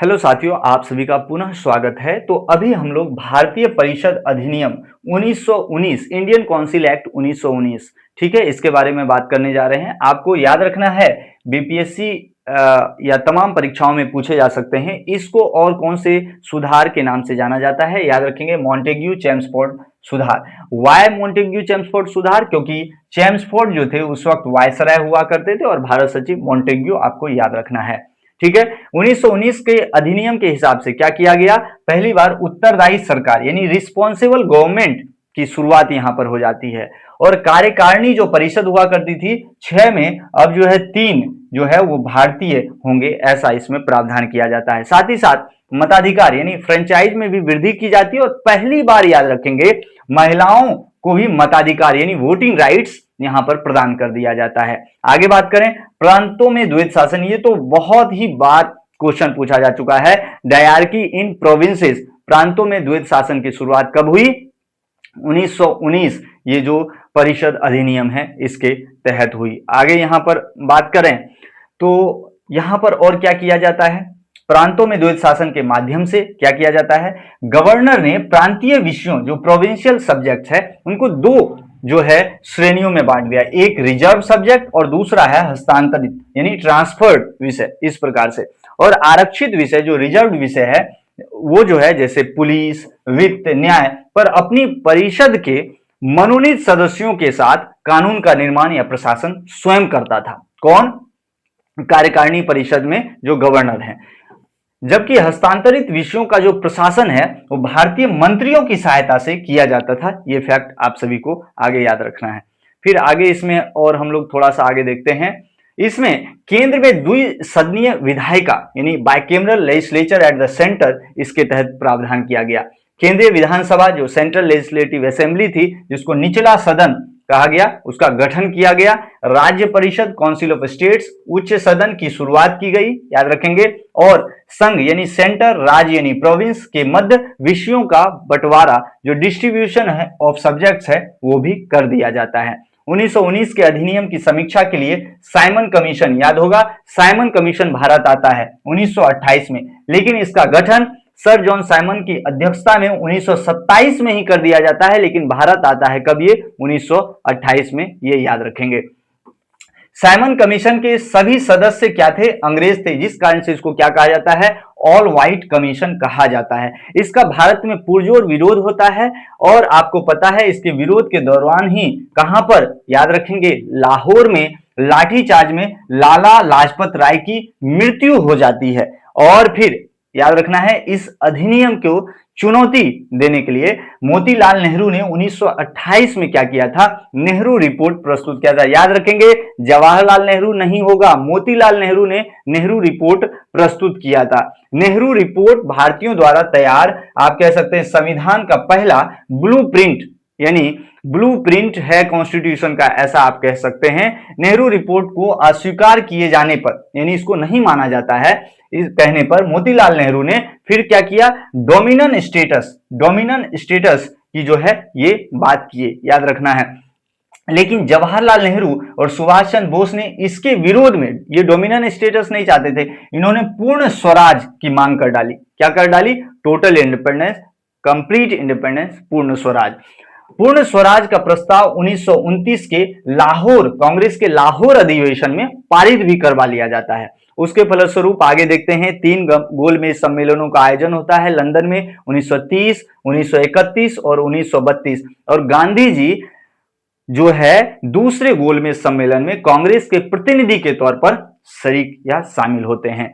Hello साथियों, आप सभी का पुनः स्वागत है। तो अभी हम लोग भारतीय परिषद अधिनियम 1919 इंडियन काउंसिल एक्ट 1919, ठीक है, इसके बारे में बात करने जा रहे हैं। आपको याद रखना है, बीपीएससी या तमाम परीक्षाओं में पूछे जा सकते हैं। इसको और कौन से सुधार के नाम से जाना जाता है? याद रखेंगे, मॉन्टेग्यू चेम्सफोर्ड सुधार। वाई मॉन्टेग्यू चेम्सफोर्ड सुधार? क्योंकि चेम्सफोर्ड जो थे उस वक्त वायसराय हुआ करते थे और भारत सचिव मॉन्टेग्यू, आपको याद रखना है, ठीक है। 1919 के अधिनियम के हिसाब से क्या किया गया? पहली बार उत्तरदायी सरकार यानी रिस्पॉन्सिबल गवर्नमेंट की शुरुआत यहां पर हो जाती है। और कार्यकारिणी जो परिषद हुआ करती थी 6 में, अब जो है 3 जो है वो भारतीय होंगे, ऐसा इसमें प्रावधान किया जाता है। साथ ही साथ मताधिकार यानी फ्रेंचाइज में भी वृद्धि की जाती है और पहली बार याद रखेंगे महिलाओं को भी मताधिकार यानी वोटिंग राइट्स यहां पर प्रदान कर दिया जाता है। आगे बात करें, प्रांतों में द्वैत शासन, ये तो बहुत ही बार क्वेश्चन पूछा जा चुका है। डायरकी इन प्रोविंसेस, प्रांतों में द्वैत शासन की शुरुआत कब हुई? 1919, ये जो परिषद अधिनियम है इसके तहत हुई। आगे यहां पर बात करें तो यहां पर और क्या किया जाता है? प्रांतों में द्वैत शासन के माध्यम से क्या किया जाता है? गवर्नर ने प्रांतीय विषयों जो प्रोविंशियल सब्जेक्ट है उनको दो जो है श्रेणियों में बांट दिया, एक रिजर्व सब्जेक्ट और दूसरा है हस्तांतरित यानी ट्रांसफर्ड विषय, इस प्रकार से। और आरक्षित विषय जो रिजर्व विषय है वो जो है जैसे पुलिस, वित्त, न्याय पर अपनी परिषद के मनोनीत सदस्यों के साथ कानून का निर्माण या प्रशासन स्वयं करता था। कौन? कार्यकारिणी परिषद में जो गवर्नर है। जबकि हस्तांतरित विषयों का जो प्रशासन है वो भारतीय मंत्रियों की सहायता से किया जाता था। ये फैक्ट आप सभी को आगे याद रखना है। फिर आगे इसमें और हम लोग थोड़ा सा आगे देखते हैं। इसमें केंद्र में द्विसदनीय विधायिका यानी bicameral legislature at the centre, इसके तहत प्रावधान किया गया। केंद्रीय विधानसभा जो सेंट्रल लेजिस्लेटिव असेंबली थी, जिसको निचला सदन कहा गया, उसका गठन किया गया। राज्य परिषद काउंसिल ऑफ स्टेट्स, उच्च सदन की शुरुआत की गई, याद रखेंगे। और संघ यानी सेंटर, राज्य यानी प्रोविंस के मध्य विषयों का बंटवारा जो डिस्ट्रीब्यूशन है ऑफ सब्जेक्ट्स है वो भी कर दिया जाता है। 1919 के अधिनियम की समीक्षा के लिए साइमन कमीशन, याद होगा, साइमन कमीशन भारत आता है 1928 में, लेकिन इसका गठन सर जॉन साइमन की अध्यक्षता में 1927 में ही कर दिया जाता है। लेकिन भारत आता है कब? ये 1928 में, ये याद रखेंगे। साइमन कमीशन के सभी सदस्य क्या थे? अंग्रेज थे, जिस कारण से इसको क्या कहा जाता है? ऑल व्हाइट कमीशन कहा जाता है। इसका भारत में पुरजोर विरोध होता है और आपको पता है इसके विरोध के दौरान ही कहां पर, याद रखेंगे, लाहौर में लाठीचार्ज में लाला लाजपत राय की मृत्यु हो जाती है। और फिर याद रखना है, इस अधिनियम को चुनौती देने के लिए मोतीलाल नेहरू ने 1928 में क्या किया था? नेहरू रिपोर्ट प्रस्तुत किया था। याद रखेंगे, जवाहरलाल नेहरू नहीं होगा, मोतीलाल नेहरू ने नेहरू रिपोर्ट प्रस्तुत किया था। नेहरू रिपोर्ट भारतीयों द्वारा तैयार, आप कह सकते हैं, संविधान का पहला ब्लूप्रिंट यानी ब्लूप्रिंट है कॉन्स्टिट्यूशन का, ऐसा आप कह सकते हैं। नेहरू रिपोर्ट को अस्वीकार किए जाने पर यानी इसको नहीं माना जाता है, इस कहने पर मोतीलाल नेहरू ने फिर क्या किया? डोमिनेंट स्टेटस की जो है ये बात किए, याद रखना है। लेकिन जवाहरलाल नेहरू और सुभाष चंद्र बोस ने इसके विरोध में, ये डोमिनेंट स्टेटस नहीं चाहते थे, इन्होंने पूर्ण स्वराज की मांग कर डाली। क्या कर डाली? टोटल इंडिपेंडेंस, कंप्लीट इंडिपेंडेंस, पूर्ण स्वराज। पूर्ण स्वराज का प्रस्ताव 1929 के लाहौर कांग्रेस के लाहौर अधिवेशन में पारित भी करवा लिया जाता है। उसके फलस्वरूप आगे देखते हैं, 3 गोलमेज सम्मेलनों का आयोजन होता है लंदन में 1930, 1931 और 1932। और गांधी जी जो है दूसरे गोलमेज सम्मेलन में कांग्रेस के प्रतिनिधि के तौर पर शरीक या शामिल होते हैं।